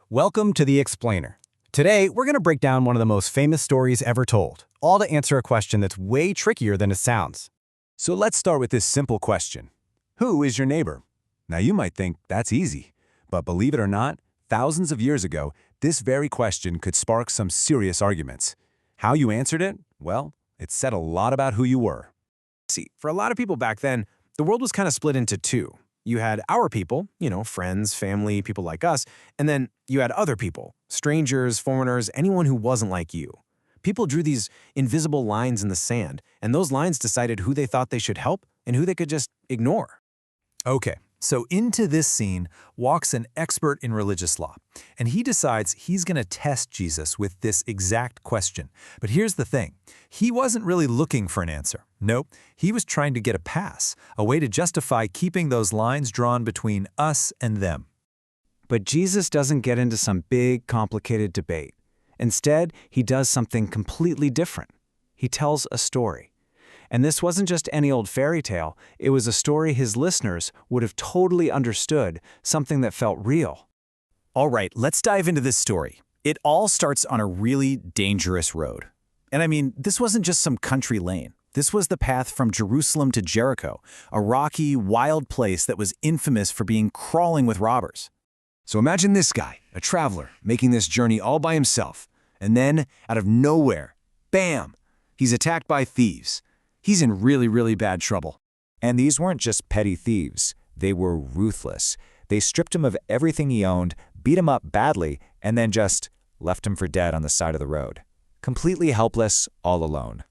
Welcome to The Explainer. Today, we're going to break down one of the most famous stories ever told, all to answer a question that's way trickier than it sounds. So let's start with this simple question. Who is your neighbor? Now you might think that's easy, but believe it or not, thousands of years ago, this very question could spark some serious arguments. How you answered it? Well, it said a lot about who you were. See, for a lot of people back then, the world was kind of split into two. You had our people, friends, family, people like us, and then you had other people, strangers, foreigners, anyone who wasn't like you. People drew these invisible lines in the sand, and those lines decided who they thought they should help and who they could just ignore. Okay, so into this scene walks an expert in religious law, and he decides he's going to test Jesus with this exact question. But here's the thing. He wasn't really looking for an answer. Nope, he was trying to get a pass, a way to justify keeping those lines drawn between us and them. But Jesus doesn't get into some big, complicated debate. Instead, he does something completely different. He tells a story. And this wasn't just any old fairy tale, it was a story his listeners would have totally understood, something that felt real. All right, let's dive into this story. It all starts on a really dangerous road. And I mean, this wasn't just some country lane. This was the path from Jerusalem to Jericho, a rocky, wild place that was infamous for being crawling with robbers. So imagine this guy, a traveler, making this journey all by himself. And then, out of nowhere, bam, he's attacked by thieves. He's in really, really bad trouble. And these weren't just petty thieves. They were ruthless. They stripped him of everything he owned, beat him up badly, and then just left him for dead on the side of the road. Completely helpless, all alone.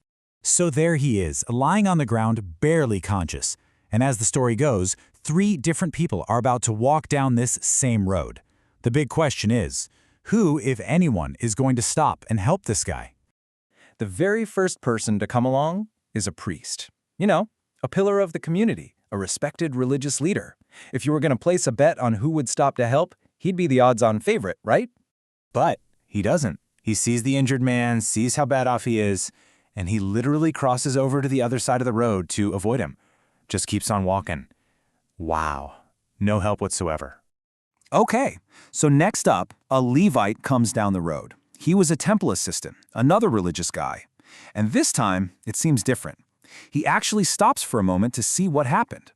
So there he is, lying on the ground, barely conscious. And as the story goes, 3 different people are about to walk down this same road. The big question is, who, if anyone, is going to stop and help this guy? The very first person to come along is a priest. A pillar of the community, a respected religious leader. If you were going to place a bet on who would stop to help, he'd be the odds-on favorite, right? But he doesn't. He sees the injured man, sees how bad off he is, and he literally crosses over to the other side of the road to avoid him. Just keeps on walking. Wow. No help whatsoever. Okay, so next up, a Levite comes down the road. He was a temple assistant, another religious guy. And this time, it seems different. He actually stops for a moment to see what happened.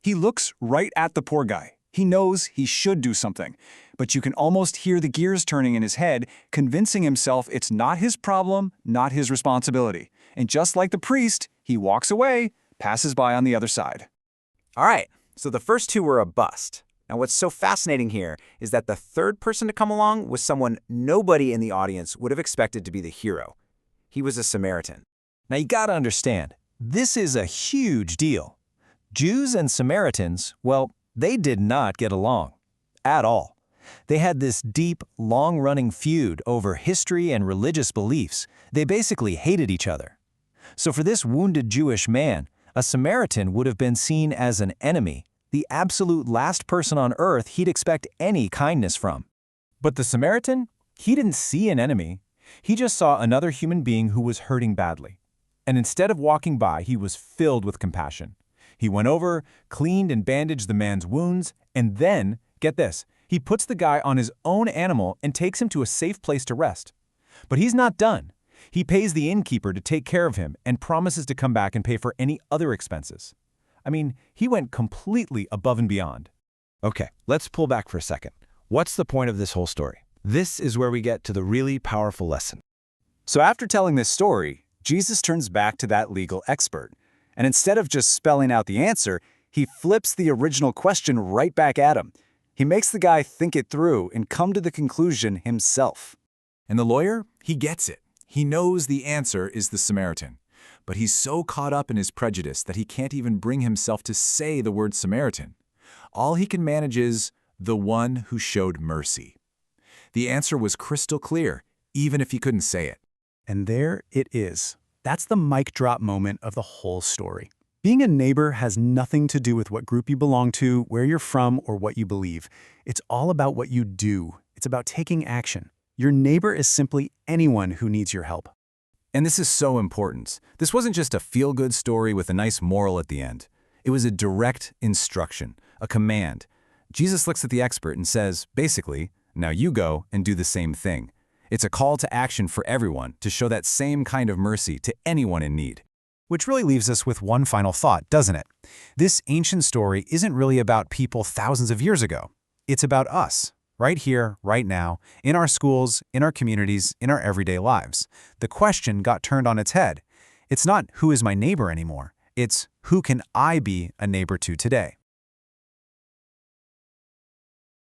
He looks right at the poor guy. He knows he should do something, but you can almost hear the gears turning in his head, convincing himself it's not his problem, not his responsibility. And just like the priest, he walks away, passes by on the other side. All right, so the first 2 were a bust. Now what's so fascinating here is that the third person to come along was someone nobody in the audience would have expected to be the hero. He was a Samaritan. Now you gotta understand, this is a huge deal. Jews and Samaritans, well, they did not get along. At all. They had this deep, long-running feud over history and religious beliefs. They basically hated each other. So for this wounded Jewish man, a Samaritan would have been seen as an enemy, the absolute last person on earth he'd expect any kindness from. But the Samaritan, he didn't see an enemy. He just saw another human being who was hurting badly. And instead of walking by, he was filled with compassion. He went over, cleaned and bandaged the man's wounds, and then, get this, he puts the guy on his own animal and takes him to a safe place to rest. But he's not done. He pays the innkeeper to take care of him and promises to come back and pay for any other expenses. I mean, he went completely above and beyond. Okay, let's pull back for a second. What's the point of this whole story? This is where we get to the really powerful lesson. So after telling this story, Jesus turns back to that legal expert. And instead of just spelling out the answer, he flips the original question right back at him. He makes the guy think it through and come to the conclusion himself. And the lawyer, he gets it. He knows the answer is the Samaritan. But he's so caught up in his prejudice that he can't even bring himself to say the word Samaritan. All he can manage is the one who showed mercy. The answer was crystal clear, even if he couldn't say it. And there it is. That's the mic drop moment of the whole story. Being a neighbor has nothing to do with what group you belong to, where you're from, or what you believe. It's all about what you do. It's about taking action. Your neighbor is simply anyone who needs your help. And this is so important. This wasn't just a feel-good story with a nice moral at the end. It was a direct instruction, a command. Jesus looks at the expert and says, basically, Now you go and do the same thing. It's a call to action for everyone to show that same kind of mercy to anyone in need. Which really leaves us with one final thought, doesn't it? This ancient story isn't really about people thousands of years ago. It's about us, right here, right now, in our schools, in our communities, in our everyday lives. The question got turned on its head. It's not who is my neighbor anymore. It's who can I be a neighbor to today?